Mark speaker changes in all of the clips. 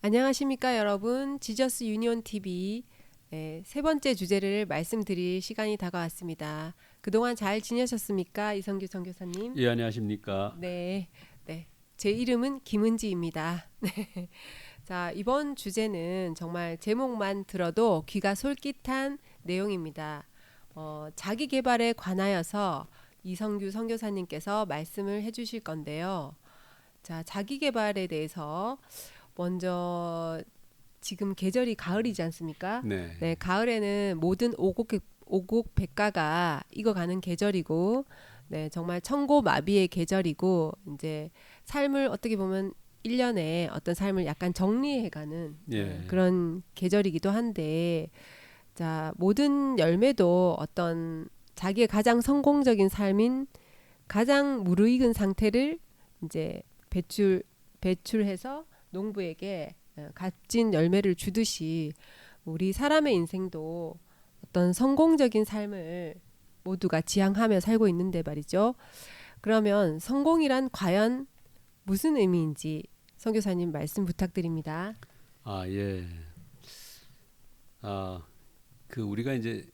Speaker 1: 안녕하십니까 여러분. 지저스 유니온 TV 세 번째 주제를 말씀드릴 시간이 다가왔습니다. 그동안 잘 지내셨습니까? 이성규 선교사님?
Speaker 2: 예, 안녕하십니까.
Speaker 1: 네, 네. 제 이름은 김은지입니다. 자, 이번 주제는 정말 제목만 들어도 귀가 솔깃한 내용입니다. 자기 개발에 관하여서 이성규 선교사님께서 말씀을 해주실 건데요. 자, 자기 개발에 대해서 먼저 지금 계절이 가을이지 않습니까?
Speaker 2: 네,
Speaker 1: 네, 가을에는 모든 오곡 백과가 익어가는 계절이고, 네, 정말 천고마비의 계절이고, 이제 삶을 어떻게 보면 1년에 어떤 삶을 약간 정리해가는
Speaker 2: 예,
Speaker 1: 그런 계절이기도 한데, 자, 모든 열매도 어떤 자기의 가장 성공적인 삶인 가장 무르익은 상태를 이제 배출해서 농부에게 값진 열매를 주듯이 우리 사람의 인생도 어떤 성공적인 삶을 모두가 지향하며 살고 있는데 말이죠. 그러면 성공이란 과연 무슨 의미인지 선교사님 말씀 부탁드립니다.
Speaker 2: 예. 아, 우리가 이제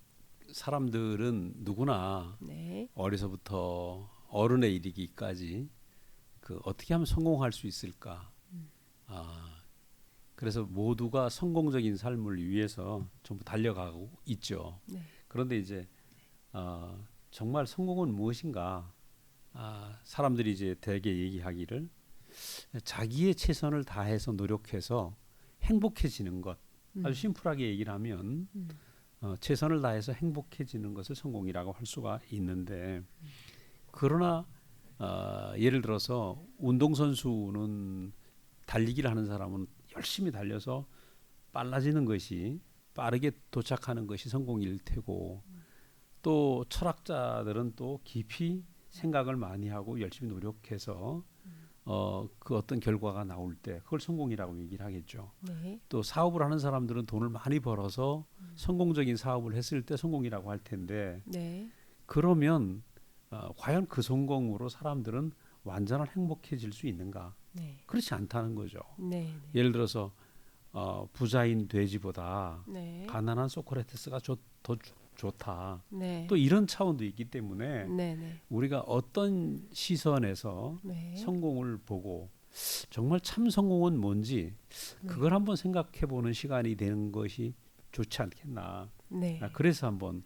Speaker 2: 사람들은 누구나
Speaker 1: 네,
Speaker 2: 어려서부터 어른에 이르기까지 어떻게 하면 성공할 수 있을까? 아, 그래서 모두가 성공적인 삶을 위해서 전부 달려가고 있죠.
Speaker 1: 네,
Speaker 2: 그런데 이제 정말 성공은 무엇인가? 사람들이 이제 대개 얘기하기를 자기의 최선을 다해서 노력해서 행복해지는 것. 아주
Speaker 1: 음,
Speaker 2: 심플하게 얘기를 하면 최선을 다해서 행복해지는 것을 성공이라고 할 수가 있는데, 그러나 예를 들어서 운동선수는 달리기를 하는 사람은 열심히 달려서 빨라지는 것이, 빠르게 도착하는 것이 성공일 테고, 또 철학자들은 또 깊이 생각을 많이 하고 열심히 노력해서 그 어떤 결과가 나올 때 그걸 성공이라고 얘기를 하겠죠.
Speaker 1: 네,
Speaker 2: 또 사업을 하는 사람들은 돈을 많이 벌어서 성공적인 사업을 했을 때 성공이라고 할 텐데,
Speaker 1: 네,
Speaker 2: 그러면 과연 그 성공으로 사람들은 완전한 행복해질 수 있는가?
Speaker 1: 네,
Speaker 2: 그렇지 않다는 거죠.
Speaker 1: 네,
Speaker 2: 예를 들어서 부자인 돼지보다
Speaker 1: 네,
Speaker 2: 가난한 소크라테스가 더 좋다.
Speaker 1: 네,
Speaker 2: 또 이런 차원도 있기 때문에
Speaker 1: 네, 네,
Speaker 2: 우리가 어떤 시선에서
Speaker 1: 네,
Speaker 2: 성공을 보고 정말 참 성공은 뭔지
Speaker 1: 네,
Speaker 2: 그걸 한번 생각해 보는 시간이 되는 것이 좋지 않겠나.
Speaker 1: 네.
Speaker 2: 그래서 한번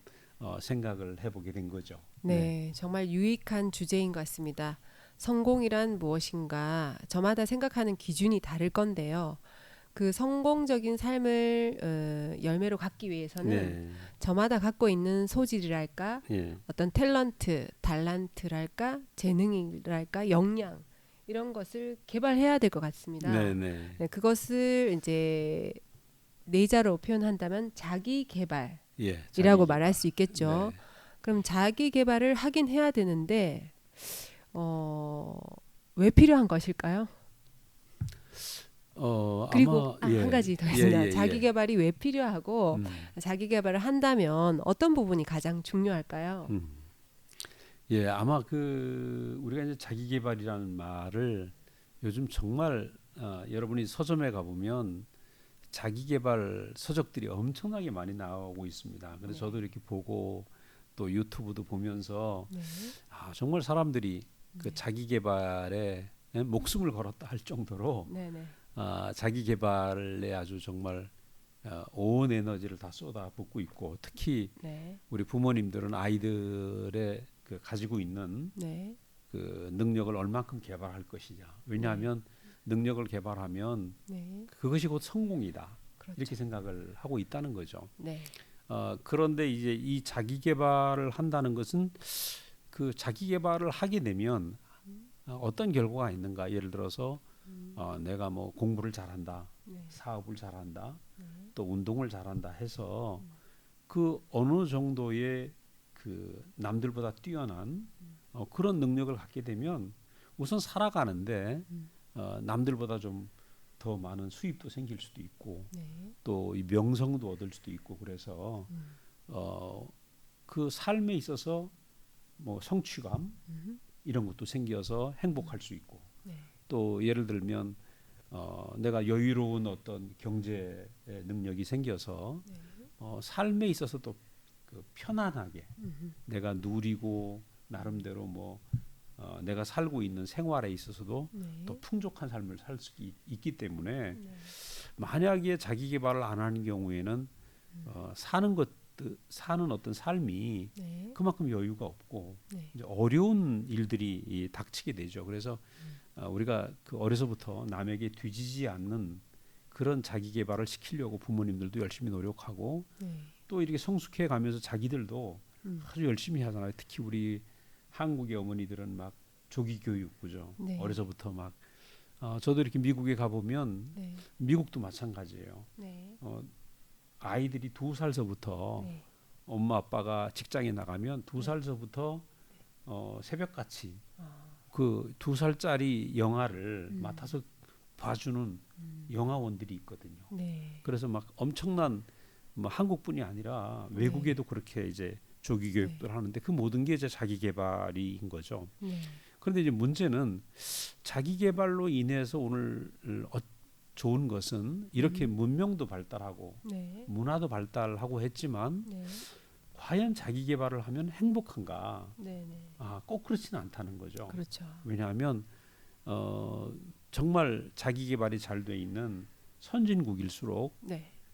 Speaker 2: 생각을 해보게 된 거죠. 네,
Speaker 1: 네, 정말 유익한 주제인 것 같습니다. 성공이란 무엇인가? 저마다 생각하는 기준이 다를 건데요. 그 성공적인 삶을 열매로 갖기 위해서는
Speaker 2: 네,
Speaker 1: 저마다 갖고 있는 소질이랄까,
Speaker 2: 예,
Speaker 1: 어떤 탤런트, 달란트랄까, 재능이랄까, 역량 이런 것을 개발해야 될 것
Speaker 2: 네,
Speaker 1: 같습니다.
Speaker 2: 네,
Speaker 1: 네, 그것을 이제 네자로 표현한다면 자기 개발이라고
Speaker 2: 예, 자기
Speaker 1: 말할
Speaker 2: 개발.
Speaker 1: 수 있겠죠.
Speaker 2: 네,
Speaker 1: 그럼 자기 개발을 하긴 해야 되는데 어, 왜 필요한 것일까요? 그리고
Speaker 2: 아마
Speaker 1: 한
Speaker 2: 예,
Speaker 1: 가지 더
Speaker 2: 예,
Speaker 1: 있습니다.
Speaker 2: 예,
Speaker 1: 자기
Speaker 2: 예.
Speaker 1: 개발이 왜 필요하고
Speaker 2: 음,
Speaker 1: 자기 개발을 한다면 어떤 부분이 가장 중요할까요?
Speaker 2: 음. 예, 아마 우리가 이제 자기 개발이라는 말을 요즘 정말 여러분이 서점에 가보면 자기 개발 서적들이 엄청나게 많이 나오고 있습니다. 그래서
Speaker 1: 네,
Speaker 2: 저도 이렇게 보고 또 유튜브도 보면서
Speaker 1: 네,
Speaker 2: 정말 사람들이 그
Speaker 1: 네,
Speaker 2: 자기 개발에 목숨을 걸었다 할 정도로
Speaker 1: 네, 네,
Speaker 2: 자기 개발에 아주 정말 온 에너지를 다 쏟아붓고 있고, 특히
Speaker 1: 네,
Speaker 2: 우리 부모님들은 아이들의 가지고 있는
Speaker 1: 네,
Speaker 2: 그 능력을 얼만큼 개발할 것이냐.
Speaker 1: 네,
Speaker 2: 왜냐하면 능력을 개발하면
Speaker 1: 네,
Speaker 2: 그것이 곧 성공이다. 이렇게
Speaker 1: 그렇죠.
Speaker 2: 생각을 하고 있다는 거죠.
Speaker 1: 네,
Speaker 2: 그런데 이제 이 자기 개발을 한다는 것은 그 자기 개발을 하게 되면 어떤 결과가 있는가. 예를 들어서 내가 뭐 공부를 잘한다,
Speaker 1: 네,
Speaker 2: 사업을 잘한다,
Speaker 1: 네,
Speaker 2: 또 운동을 잘한다 해서 그 어느 정도의 그 남들보다 뛰어난 그런 능력을 갖게 되면 우선 살아가는데 남들보다 좀 더 많은 수입도 생길 수도 있고,
Speaker 1: 네,
Speaker 2: 또 이 명성도 얻을 수도 있고, 그래서 그 삶에 있어서 뭐 성취감 이런 것도 생겨서 행복할 수 있고,
Speaker 1: 네,
Speaker 2: 또 예를 들면 내가 여유로운 어떤 경제 능력이 생겨서 삶에 있어서도 그 편안하게 내가 누리고 나름대로 뭐 내가 살고 있는 생활에 있어서도 또 풍족한 삶을 살 수 있기 때문에 만약에 자기 개발을 안 하는 경우에는 사는 어떤 삶이 그만큼 여유가 없고 이제 어려운 일들이 닥치게 되죠. 그래서 우리가 그 어려서부터 남에게 뒤지지 않는 그런 자기 개발을 시키려고 부모님들도 열심히 노력하고 또 이렇게 성숙해 가면서 자기들도 아주 열심히 하잖아요. 특히 우리 한국의 어머니들은 막 조기 교육 그죠. 어려서부터 막 저도 이렇게 미국에 가보면 미국도 마찬가지예요. 아이들이 2살서부터 엄마 아빠가 직장에 나가면 2살서부터 새벽같이 그 2살짜리 영화를 맡아서 봐주는 영화원들이 있거든요. 그래서 막 엄청난 뭐 한국뿐이 아니라 외국에도 그렇게 이제 조기 교육들 하는데 그 모든 게 이제 자기 개발인 거죠. 그런데 이제 문제는 자기 개발로 인해서 오늘 좋은 것은 이렇게 문명도 발달하고 문화도 발달하고 했지만 과연 자기 개발을 하면 행복한가? 꼭 그렇지는 않다는 거죠.
Speaker 1: 그렇죠.
Speaker 2: 왜냐하면 정말 자기 개발이 잘 돼 있는 선진국일수록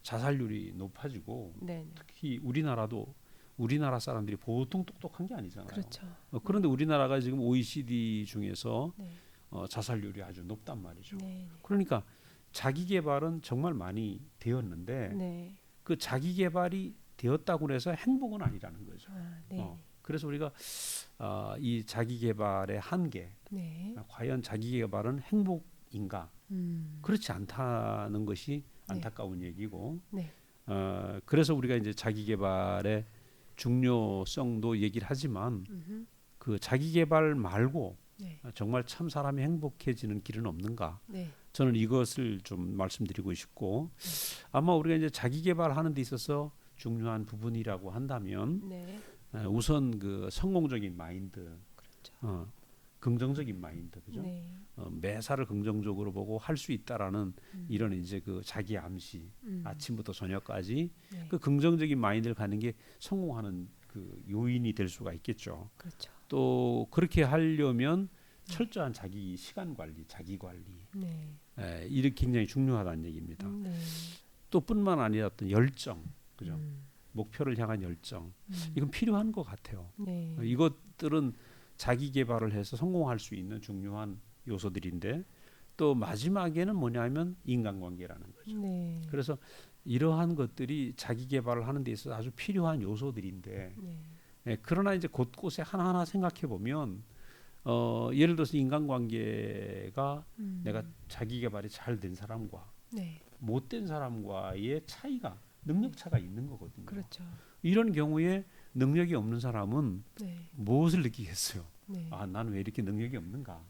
Speaker 2: 자살률이 높아지고 특히 우리나라 사람들이 보통 똑똑한 게 아니잖아요.
Speaker 1: 그렇죠.
Speaker 2: 그런데 우리나라가 지금 OECD 중에서 자살률이 아주 높단 말이죠. 그러니까 자기 개발은 정말 많이 되었는데 그 자기 개발이 되었다고 해서 행복은 아니라는 거죠. 그래서 우리가 이 자기 개발의 한계, 과연 자기 개발은 행복인가? 그렇지 않다는 것이 안타까운 얘기고, 그래서 우리가 이제 자기 개발의 중요성도 얘기를 하지만 그 자기 개발 말고 정말 참 사람이 행복해지는 길은 없는가? 저는 이것을 좀 말씀드리고 싶고 아마 우리가 이제 자기 개발하는 데 있어서 중요한 부분이라고 한다면 우선 그 성공적인 마인드, 긍정적인 마인드, 그죠? 매사를 긍정적으로 보고 할 수 있다라는 이런 이제 그 자기 암시, 아침부터 저녁까지 그 긍정적인 마인드를 갖는 게 성공하는 그 요인이 될 수가 있겠죠. 또 그렇게 하려면 철저한 자기 시간 관리, 자기 관리, 이게 굉장히 중요하다는 얘기입니다. 또 뿐만 아니라 어떤 열정, 그죠? 목표를 향한 열정, 이건 필요한 것 같아요. 이것들은 자기 개발을 해서 성공할 수 있는 중요한 요소들인데 또 마지막에는 뭐냐면 인간관계라는 거죠. 그래서 이러한 것들이 자기 개발을 하는 데 있어서 아주 필요한 요소들인데 그러나 이제 곳곳에 하나하나 생각해 보면 예를 들어서 인간관계가 내가 자기 개발이 잘 된 사람과 못된 사람과의 차이가 능력 차가 있는 거거든요. 이런 경우에 능력이 없는 사람은 무엇을 느끼겠어요? 나는 왜 이렇게 능력이 없는가?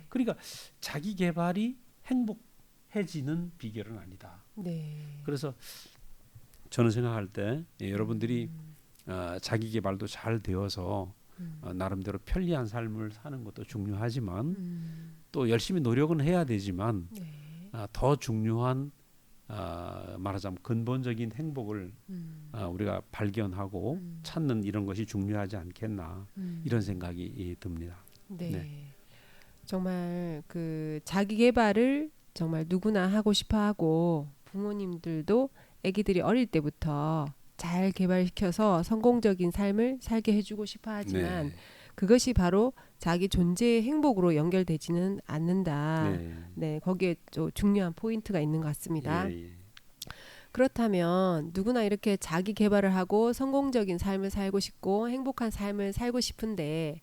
Speaker 2: 그러니까 자기 개발이 행복해지는 비결은 아니다. 그래서 저는 생각할 때 여러분들이 자기 개발도 잘 되어서 나름대로 편리한 삶을 사는 것도 중요하지만 또 열심히 노력은 해야 되지만 더 중요한 말하자면 근본적인 행복을 우리가 발견하고 찾는 이런 것이 중요하지 않겠나 이런 생각이 듭니다.
Speaker 1: 정말 그 자기 개발을 정말 누구나 하고 싶어하고 부모님들도 아기들이 어릴 때부터 잘 개발시켜서 성공적인 삶을 살게 해주고 싶어하지만 그것이 바로 자기 존재의 행복으로 연결되지는 않는다. 거기에 좀 중요한 포인트가 있는 것 같습니다. 그렇다면 누구나 이렇게 자기 개발을 하고 성공적인 삶을 살고 싶고 행복한 삶을 살고 싶은데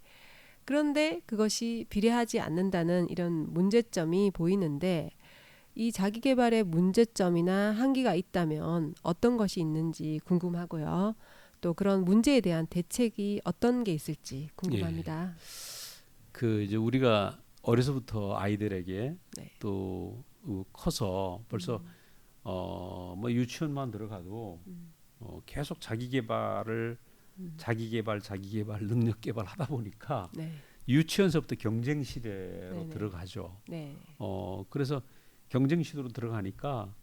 Speaker 1: 그런데 그것이 비례하지 않는다는 이런 문제점이 보이는데 이 자기 개발의 문제점이나 한계가 있다면 어떤 것이 있는지 궁금하고요. 또 그런 문제에 대한 대책이 어떤 게 있을지 궁금합니다.
Speaker 2: 그 이제 우리가 어려서부터 아이들에게 또 커서 벌써 뭐 유치원만 들어가도 계속 자기 개발, 능력 개발 하다 보니까 유치원서부터 경쟁 시대로 들어가죠. 그래서 경쟁 시도로 들어가니까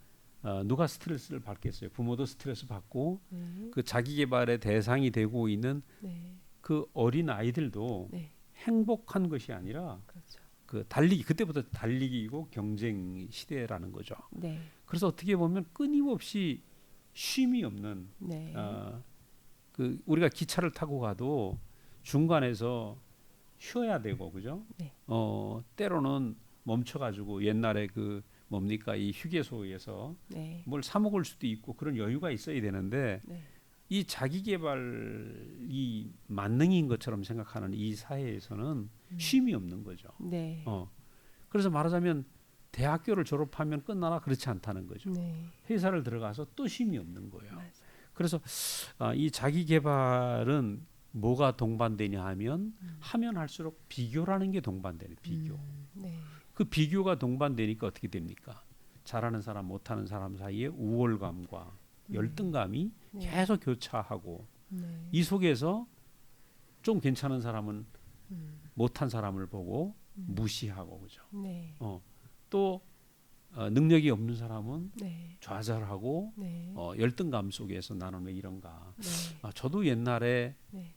Speaker 2: 누가 스트레스를 받겠어요? 부모도 스트레스 받고
Speaker 1: 네.
Speaker 2: 그 자기 개발의 대상이 되고 있는
Speaker 1: 네.
Speaker 2: 그 어린 아이들도
Speaker 1: 네.
Speaker 2: 행복한 것이 아니라
Speaker 1: 그렇죠.
Speaker 2: 그 달리기 그때부터 달리기고 경쟁 시대라는 거죠.
Speaker 1: 네.
Speaker 2: 그래서 어떻게 보면 끊임없이 쉼이 없는
Speaker 1: 네.
Speaker 2: 그 우리가 기차를 타고 가도 중간에서 쉬어야 되고 그죠?
Speaker 1: 네.
Speaker 2: 때로는 멈춰가지고 옛날에 그 뭡니까 이 휴게소에서
Speaker 1: 네.
Speaker 2: 뭘 사 먹을 수도 있고 그런 여유가 있어야 되는데
Speaker 1: 네.
Speaker 2: 이 자기 개발이 만능인 것처럼 생각하는 이 사회에서는 쉼이 없는 거죠.
Speaker 1: 네.
Speaker 2: 그래서 말하자면 대학교를 졸업하면 끝나나 그렇지 않다는 거죠.
Speaker 1: 네.
Speaker 2: 회사를 들어가서 또 쉼이 없는 거예요.
Speaker 1: 맞아요.
Speaker 2: 그래서 이 자기 개발은 뭐가 동반되냐 하면 하면 할수록 비교라는 게 동반되는 비교.
Speaker 1: 네.
Speaker 2: 그 비교가 동반되니까 어떻게 됩니까? 잘하는 사람 못하는 사람 사이에 우월감과 열등감이
Speaker 1: 네.
Speaker 2: 계속 교차하고
Speaker 1: 네.
Speaker 2: 이 속에서 좀 괜찮은 사람은 못한 사람을 보고 무시하고 그죠.
Speaker 1: 네.
Speaker 2: 또 능력이 없는 사람은
Speaker 1: 네.
Speaker 2: 좌절하고
Speaker 1: 네.
Speaker 2: 열등감 속에서 나는 왜 이런가.
Speaker 1: 네.
Speaker 2: 저도 옛날에
Speaker 1: 네.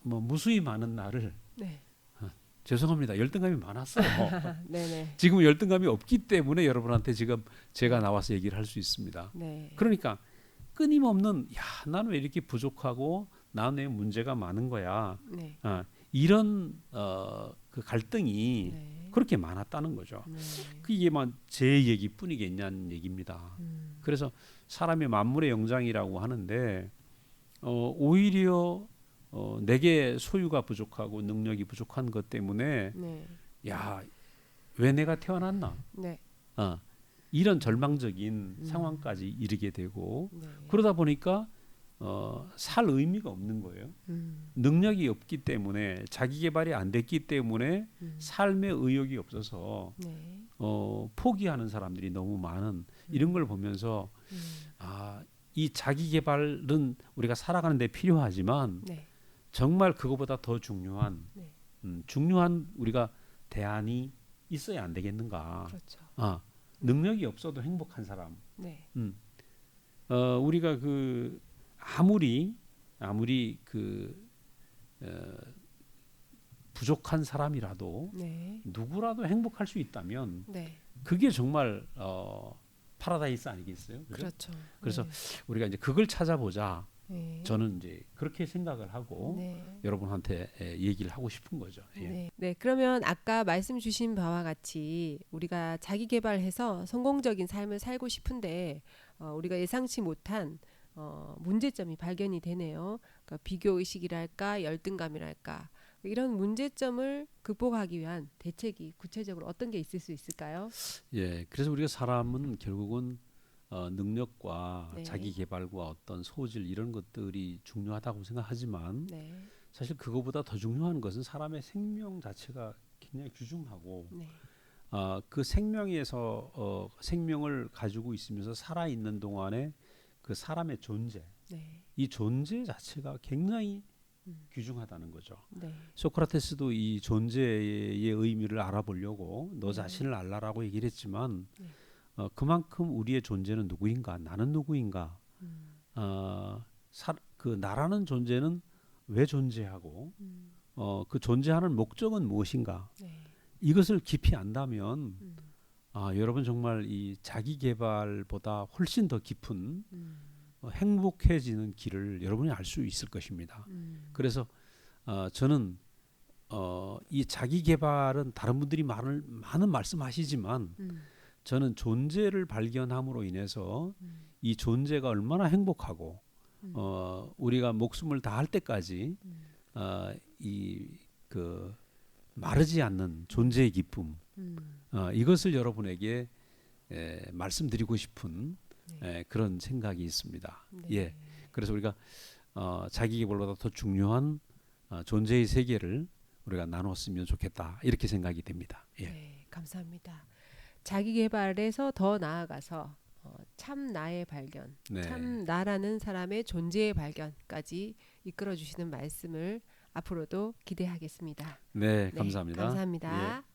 Speaker 2: 뭐 무수히 많은 날을
Speaker 1: 네.
Speaker 2: 죄송합니다. 열등감이 많았어요.
Speaker 1: 네네.
Speaker 2: 지금 열등감이 없기 때문에 여러분한테 지금 제가 나와서 얘기를 할 수 있습니다.
Speaker 1: 네.
Speaker 2: 그러니까 끊임없는 야 나는 왜 이렇게 부족하고 나는 왜 문제가 많은 거야.
Speaker 1: 네.
Speaker 2: 이런 그 갈등이
Speaker 1: 네.
Speaker 2: 그렇게 많았다는 거죠.
Speaker 1: 네.
Speaker 2: 이게만 제 얘기뿐이겠냐는 얘기입니다. 그래서 사람의 만물의 영장이라고 하는데 오히려 내게 소유가 부족하고 능력이 부족한 것 때문에
Speaker 1: 네.
Speaker 2: 야 왜 내가 태어났나
Speaker 1: 네.
Speaker 2: 이런 절망적인 상황까지 이르게 되고
Speaker 1: 네.
Speaker 2: 그러다 보니까 살 의미가 없는 거예요. 능력이 없기 때문에 자기 개발이 안 됐기 때문에 삶의 의욕이 없어서
Speaker 1: 네.
Speaker 2: 포기하는 사람들이 너무 많은 이런 걸 보면서 이 자기 개발은 우리가 살아가는 데 필요하지만
Speaker 1: 네.
Speaker 2: 정말 그거보다 더 중요한
Speaker 1: 네.
Speaker 2: 중요한 우리가 대안이 있어야 안 되겠는가.
Speaker 1: 그렇죠.
Speaker 2: 능력이 없어도 행복한 사람.
Speaker 1: 네.
Speaker 2: 우리가 그 아무리 그 부족한 사람이라도
Speaker 1: 네.
Speaker 2: 누구라도 행복할 수 있다면
Speaker 1: 네.
Speaker 2: 그게 정말 파라다이스 아니겠어요? 그죠?
Speaker 1: 그렇죠.
Speaker 2: 그래서
Speaker 1: 네.
Speaker 2: 우리가 이제 그걸 찾아보자.
Speaker 1: 네.
Speaker 2: 저는 이제 그렇게 생각을 하고
Speaker 1: 네.
Speaker 2: 여러분한테 얘기를 하고 싶은 거죠. 예.
Speaker 1: 네. 네. 그러면 아까 말씀 주신 바와 같이 우리가 자기 개발해서 성공적인 삶을 살고 싶은데 우리가 예상치 못한 문제점이 발견이 되네요. 그러니까 비교 의식이랄까 열등감이랄까 이런 문제점을 극복하기 위한 대책이 구체적으로 어떤 게 있을 수 있을까요?
Speaker 2: 예, 그래서 우리가 사람은 결국은 능력과
Speaker 1: 네.
Speaker 2: 자기 개발과 어떤 소질 이런 것들이 중요하다고 생각하지만
Speaker 1: 네.
Speaker 2: 사실 그거보다 더 중요한 것은 사람의 생명 자체가 굉장히 귀중하고
Speaker 1: 네.
Speaker 2: 그 생명에서 생명을 가지고 있으면서 살아 있는 동안에 그 사람의 존재,
Speaker 1: 네.
Speaker 2: 이 존재 자체가 굉장히 귀중하다는 거죠.
Speaker 1: 네.
Speaker 2: 소크라테스도 이 존재의 의미를 알아보려고 너
Speaker 1: 네.
Speaker 2: 자신을 알라라고 얘기를 했지만
Speaker 1: 네.
Speaker 2: 그만큼 우리의 존재는 누구인가, 나는 누구인가, 그 나라는 존재는 왜 존재하고 그 존재하는 목적은 무엇인가
Speaker 1: 네.
Speaker 2: 이것을 깊이 안다면 여러분 정말 이 자기 개발보다 훨씬 더 깊은 행복해지는 길을 여러분이 알 수 있을 것입니다. 그래서 저는 이 자기 개발은 다른 분들이 많은 말씀하시지만 저는 존재를 발견함으로 인해서 이 존재가 얼마나 행복하고 우리가 목숨을 다할 때까지 이 그 마르지 않는 존재의 기쁨 이것을 여러분에게 말씀드리고 싶은 그런 생각이 있습니다.
Speaker 1: 네.
Speaker 2: 예, 그래서 우리가 자기 개발보다 더 중요한 존재의 세계를 우리가 나눴으면 좋겠다 이렇게 생각이 됩니다. 예.
Speaker 1: 네, 감사합니다. 자기 개발에서 더 나아가서 참 나의 발견,
Speaker 2: 네.
Speaker 1: 참 나라는 사람의 존재의 발견까지 이끌어 주시는 말씀을 앞으로도 기대하겠습니다.
Speaker 2: 네,
Speaker 1: 네,
Speaker 2: 감사합니다.
Speaker 1: 감사합니다.
Speaker 2: 예.